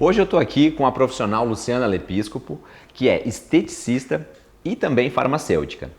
Hoje eu estou aqui com a profissional Luciana Lepíscopo, que é esteticista e também farmacêutica.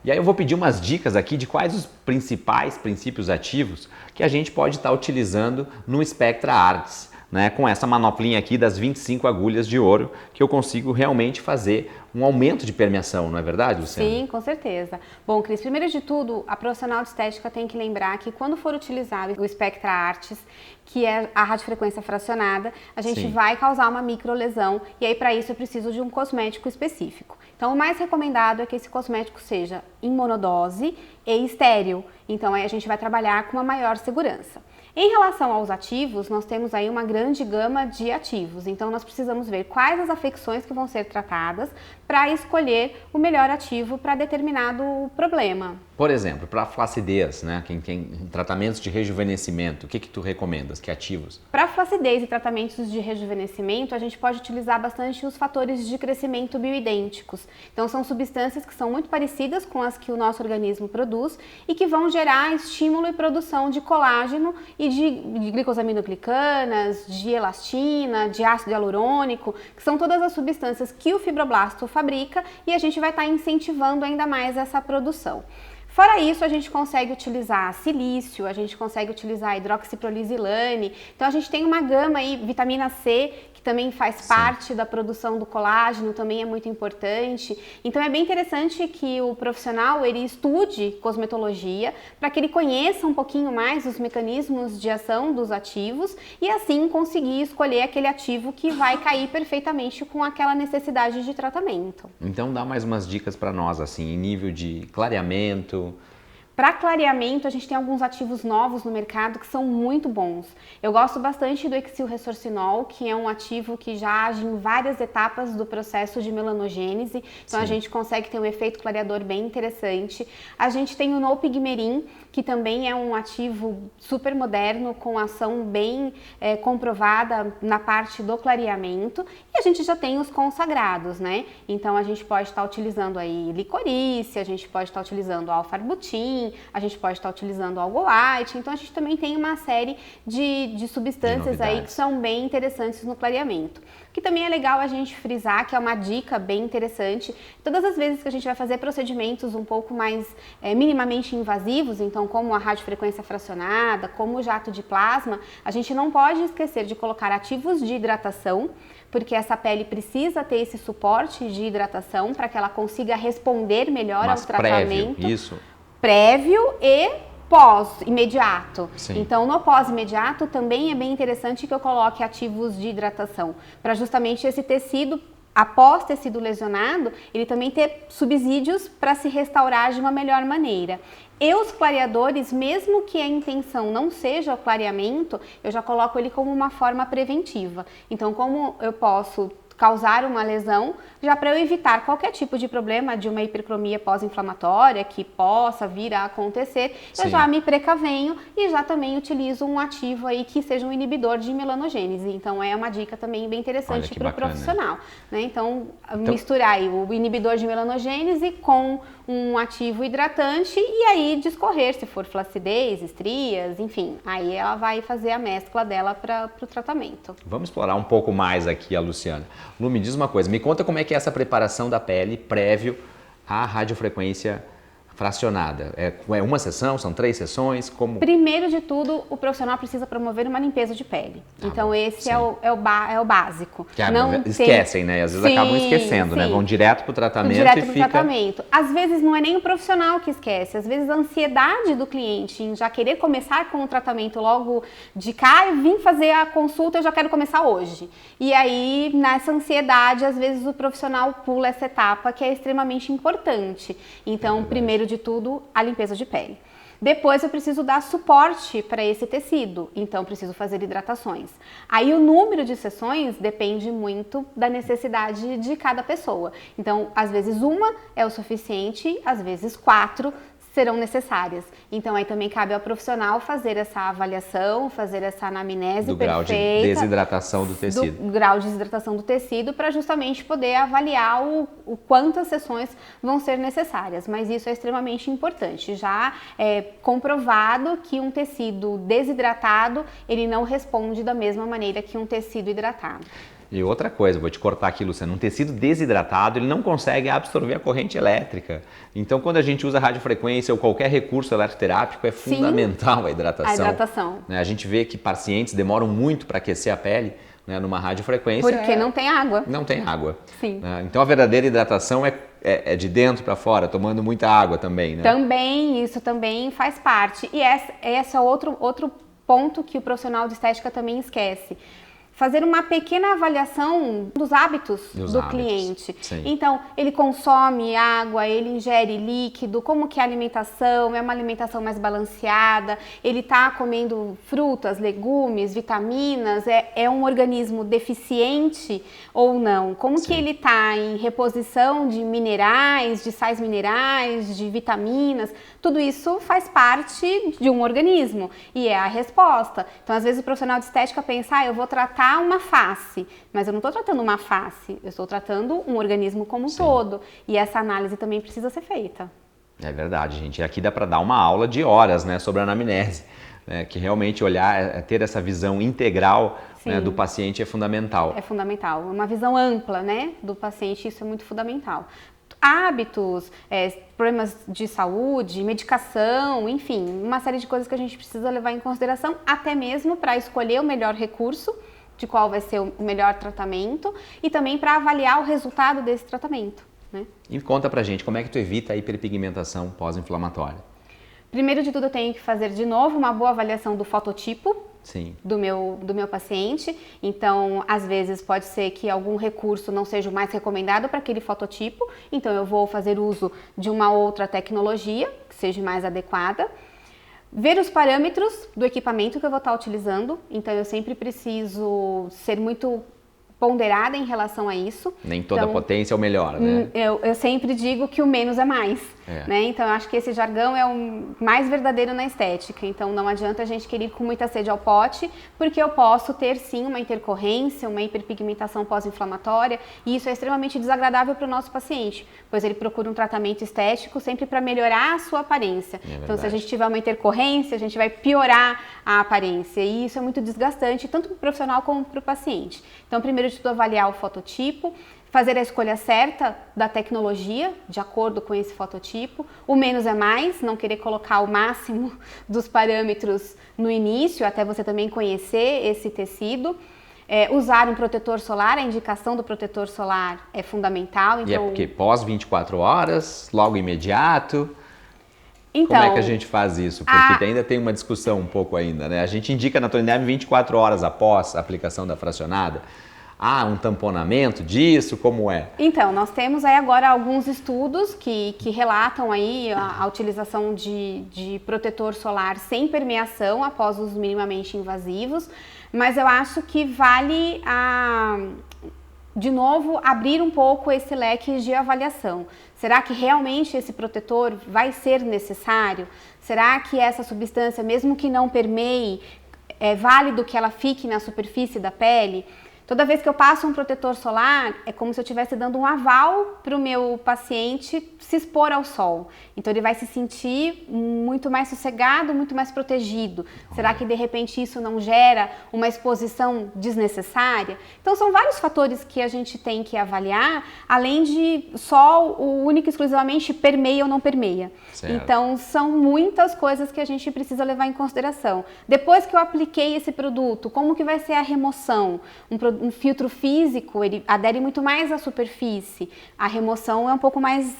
E aí eu vou pedir umas dicas aqui de quais os principais princípios ativos que a gente pode estar utilizando no Spectra Arts, né? Com essa manoplinha aqui das 25 agulhas de ouro, que eu consigo realmente fazer um aumento de permeação, não é verdade, Luciana? Sim, com certeza. Bom, Cris, primeiro de tudo, a profissional de estética tem que lembrar que quando for utilizado o Spectra Arts, que é a radiofrequência fracionada, a gente vai causar uma microlesão e aí para isso eu preciso de um cosmético específico. Então o mais recomendado é que esse cosmético seja em monodose e estéril, então aí a gente vai trabalhar com uma maior segurança. Em relação aos ativos, nós temos aí uma grande gama de ativos, então nós precisamos ver quais as afecções que vão ser tratadas para escolher o melhor ativo para determinado problema. Por exemplo, para flacidez, né? Quem tem tratamentos de rejuvenescimento, o que tu recomendas? Que ativos? Para flacidez e tratamentos de rejuvenescimento, a gente pode utilizar bastante os fatores de crescimento bioidênticos. Então são substâncias que são muito parecidas com as que o nosso organismo produz e que vão gerar estímulo e produção de colágeno e de glicosaminoglicanas, de elastina, de ácido hialurônico, que são todas as substâncias que o fibroblasto fabrica e a gente vai estar incentivando ainda mais essa produção. Fora isso, a gente consegue utilizar silício, a gente consegue utilizar hidroxiprolizilane, então a gente tem uma gama aí, vitamina C, que também faz parte da produção do colágeno, também é muito importante. Então é bem interessante que o profissional ele estude cosmetologia para que ele conheça um pouquinho mais os mecanismos de ação dos ativos e assim conseguir escolher aquele ativo que vai cair perfeitamente com aquela necessidade de tratamento. Então dá mais umas dicas para nós, assim, em nível de clareamento. Para clareamento, a gente tem alguns ativos novos no mercado que são muito bons. Eu gosto bastante do Exil Resorcinol, que é um ativo que já age em várias etapas do processo de melanogênese. Então a gente consegue ter um efeito clareador bem interessante. A gente tem o No Pigmerin, que também é um ativo super moderno, com ação bem comprovada na parte do clareamento. E a gente já tem os consagrados, né? Então a gente pode estar utilizando aí licorice, a gente pode estar utilizando alfarbutin, a gente pode estar utilizando algo white, então a gente também tem uma série de substâncias aí que são bem interessantes no clareamento. O que também é legal a gente frisar, que é uma dica bem interessante, todas as vezes que a gente vai fazer procedimentos um pouco mais minimamente invasivos, então como a radiofrequência fracionada, como o jato de plasma, a gente não pode esquecer de colocar ativos de hidratação, porque essa pele precisa ter esse suporte de hidratação para que ela consiga responder melhor ao tratamento. Prévio, isso. Prévio e pós-imediato. Sim. Então, no pós-imediato também é bem interessante que eu coloque ativos de hidratação, para justamente esse tecido, após ter sido lesionado, ele também ter subsídios para se restaurar de uma melhor maneira. E os clareadores, mesmo que a intenção não seja o clareamento, eu já coloco ele como uma forma preventiva. Então, como eu posso causar uma lesão, já para eu evitar qualquer tipo de problema de uma hipercromia pós-inflamatória que possa vir a acontecer, eu já me precavenho e já também utilizo um ativo aí que seja um inibidor de melanogênese. Então é uma dica também bem interessante para o profissional, né? Então misturar aí o inibidor de melanogênese com um ativo hidratante e aí discorrer, se for flacidez, estrias, enfim, aí ela vai fazer a mescla dela para o tratamento. Vamos explorar um pouco mais aqui a Luciana. Lu, me diz uma coisa, me conta como é que é essa preparação da pele prévio à radiofrequência fracionada. É uma sessão? São 3 sessões? Como? Primeiro de tudo, o profissional precisa promover uma limpeza de pele. Então esse é o básico. Que esquecem, né? Às vezes acabam esquecendo, né? Vão direto para o tratamento tratamento. Às vezes não é nem o profissional que esquece, às vezes a ansiedade do cliente em já querer começar com o tratamento logo de cá, eu vim fazer a consulta, eu já quero começar hoje. E aí, nessa ansiedade, às vezes o profissional pula essa etapa que é extremamente importante. Então, primeiro de tudo, a limpeza de pele. Depois eu preciso dar suporte para esse tecido, então preciso fazer hidratações. Aí o número de sessões depende muito da necessidade de cada pessoa. Então, às vezes uma é o suficiente, às vezes 4, serão necessárias. Então aí também cabe ao profissional fazer essa avaliação, fazer essa anamnese do perfeita, grau de desidratação do tecido. Do grau de desidratação do tecido, para justamente poder avaliar o quantas sessões vão ser necessárias. Mas isso é extremamente importante. Já é comprovado que um tecido desidratado, ele não responde da mesma maneira que um tecido hidratado. E outra coisa, vou te cortar aqui, Luciana, um tecido desidratado, ele não consegue absorver a corrente elétrica. Então, quando a gente usa radiofrequência ou qualquer recurso eletroterápico, é fundamental a hidratação. A hidratação. A gente vê que pacientes demoram muito para aquecer a pele, né, numa radiofrequência. Porque não tem água. Não tem água. Sim. Então, a verdadeira hidratação é de dentro para fora, tomando muita água também, né? Também, isso também faz parte. E esse é outro ponto que o profissional de estética também esquece. Fazer uma pequena avaliação dos hábitos do cliente. Sim. Então, ele consome água, ele ingere líquido, como que é a alimentação, é uma alimentação mais balanceada, ele está comendo frutas, legumes, vitaminas, é um organismo deficiente ou não? Como que ele está em reposição de minerais, de sais minerais, de vitaminas? Tudo isso faz parte de um organismo e é a resposta. Então, às vezes o profissional de estética pensa, eu vou tratar uma face, mas eu não estou tratando uma face, eu estou tratando um organismo como um todo. E essa análise também precisa ser feita. É verdade, gente. Aqui dá para dar uma aula de horas, né, sobre a anamnese, né, que realmente olhar, ter essa visão integral, né, do paciente é fundamental. É fundamental, uma visão ampla, né, do paciente, isso é muito fundamental. Hábitos, problemas de saúde, medicação, enfim, uma série de coisas que a gente precisa levar em consideração, até mesmo para escolher o melhor recurso, de qual vai ser o melhor tratamento, e também para avaliar o resultado desse tratamento, né? E conta pra gente, como é que tu evita a hiperpigmentação pós-inflamatória? Primeiro de tudo, eu tenho que fazer de novo uma boa avaliação do fototipo. Sim. Do meu paciente. Então, às vezes pode ser que algum recurso não seja o mais recomendado para aquele fototipo, então eu vou fazer uso de uma outra tecnologia que seja mais adequada. Ver os parâmetros do equipamento que eu vou estar utilizando, então eu sempre preciso ser muito ponderada em relação a isso. Nem toda potência é o melhor, né? Eu sempre digo que o menos é mais, né? Então eu acho que esse jargão é o mais verdadeiro na estética. Então não adianta a gente querer ir com muita sede ao pote, porque eu posso ter sim uma intercorrência, uma hiperpigmentação pós-inflamatória, e isso é extremamente desagradável para o nosso paciente, pois ele procura um tratamento estético sempre para melhorar a sua aparência. Então se a gente tiver uma intercorrência, a gente vai piorar a aparência, e isso é muito desgastante, tanto para o profissional como para o paciente. Então primeiro de tudo, avaliar o fototipo, fazer a escolha certa da tecnologia de acordo com esse fototipo. O menos é mais, não querer colocar o máximo dos parâmetros no início, até você também conhecer esse tecido. Usar um protetor solar, a indicação do protetor solar é fundamental. Então... E é porque pós 24 horas, logo imediato... Então, como é que a gente faz isso? Porque ainda tem uma discussão um pouco ainda, né? A gente indica na Natolindeb 24 horas após a aplicação da fracionada. Um tamponamento disso, como é? Então, nós temos aí agora alguns estudos que relatam aí a utilização de protetor solar sem permeação após os minimamente invasivos, mas eu acho que vale de novo, abrir um pouco esse leque de avaliação. Será que realmente esse protetor vai ser necessário? Será que essa substância, mesmo que não permeie, é válido que ela fique na superfície da pele? Toda vez que eu passo um protetor solar, é como se eu estivesse dando um aval para o meu paciente se expor ao sol. Então ele vai se sentir muito mais sossegado, muito mais protegido. Será que de repente isso não gera uma exposição desnecessária? Então são vários fatores que a gente tem que avaliar, além de só o único e exclusivamente permeia ou não permeia. Certo. Então são muitas coisas que a gente precisa levar em consideração. Depois que eu apliquei esse produto, como que vai ser a remoção? Um filtro físico, ele adere muito mais à superfície. A remoção é um pouco mais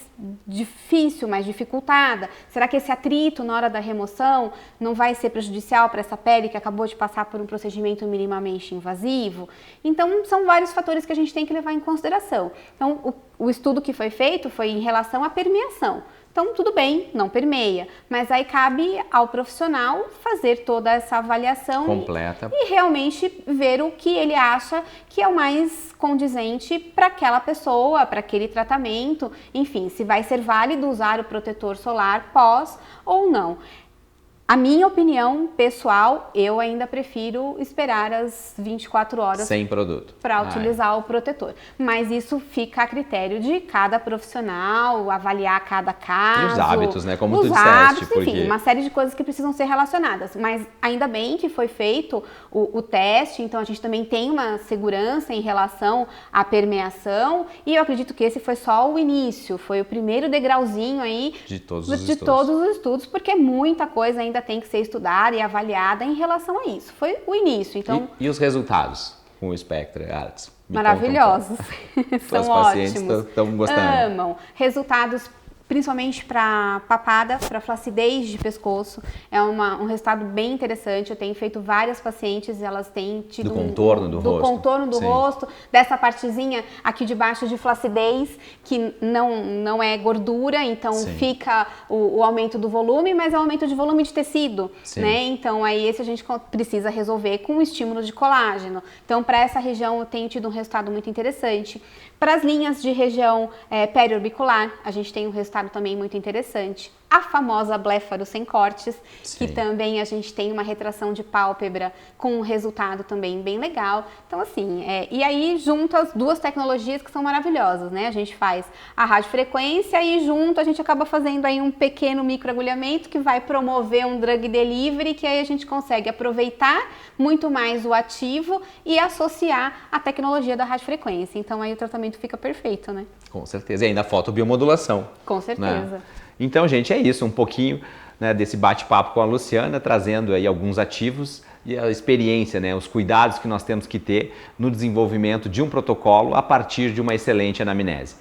difícil, mais dificultada. Será que esse atrito na hora da remoção não vai ser prejudicial para essa pele que acabou de passar por um procedimento minimamente invasivo? Então, são vários fatores que a gente tem que levar em consideração. Então, o estudo que foi feito foi em relação à permeação. então tudo bem, não permeia. Mas aí cabe ao profissional fazer toda essa avaliação completa e realmente ver o que ele acha que é o mais condizente para aquela pessoa, para aquele tratamento, enfim, se vai ser válido usar o protetor solar pós ou não. A minha opinião pessoal, eu ainda prefiro esperar as 24 horas sem produto para utilizar o protetor. Mas isso fica a critério de cada profissional, avaliar cada caso. E os hábitos, né? Como tu disseste. Hábitos, porque... enfim, uma série de coisas que precisam ser relacionadas. Mas ainda bem que foi feito o teste, então a gente também tem uma segurança em relação à permeação. E eu acredito que esse foi só o início, foi o primeiro degrauzinho aí de todos os estudos, porque muita coisa ainda tem que ser estudada e avaliada em relação a isso. Foi o início, então... E os resultados com o Spectra Arts? Maravilhosos. São Os ótimos. pacientes estão gostando. Amam. Resultados principalmente para papada, para flacidez de pescoço. É um resultado bem interessante. Eu tenho feito várias pacientes, elas têm tido do contorno do rosto. Do contorno do rosto, dessa partezinha aqui de baixo de flacidez, que não é gordura, então fica o aumento do volume, mas é o aumento de volume de tecido, né? Então aí esse a gente precisa resolver com o estímulo de colágeno. Então para essa região eu tenho tido um resultado muito interessante. Para as linhas de região periorbicular, a gente tem um resultado também muito interessante. A famosa blefaro sem cortes, que também a gente tem uma retração de pálpebra com um resultado também bem legal. Então assim, e aí junto as duas tecnologias que são maravilhosas, né? A gente faz a radiofrequência e junto a gente acaba fazendo aí um pequeno microagulhamento que vai promover um drug delivery, que aí a gente consegue aproveitar muito mais o ativo e associar a tecnologia da radiofrequência. Então aí o tratamento fica perfeito, né? Com certeza. E ainda a fotobiomodulação. Com certeza. Né? Então, gente, é isso, um pouquinho, né, desse bate-papo com a Luciana, trazendo aí alguns ativos e a experiência, né, os cuidados que nós temos que ter no desenvolvimento de um protocolo a partir de uma excelente anamnese.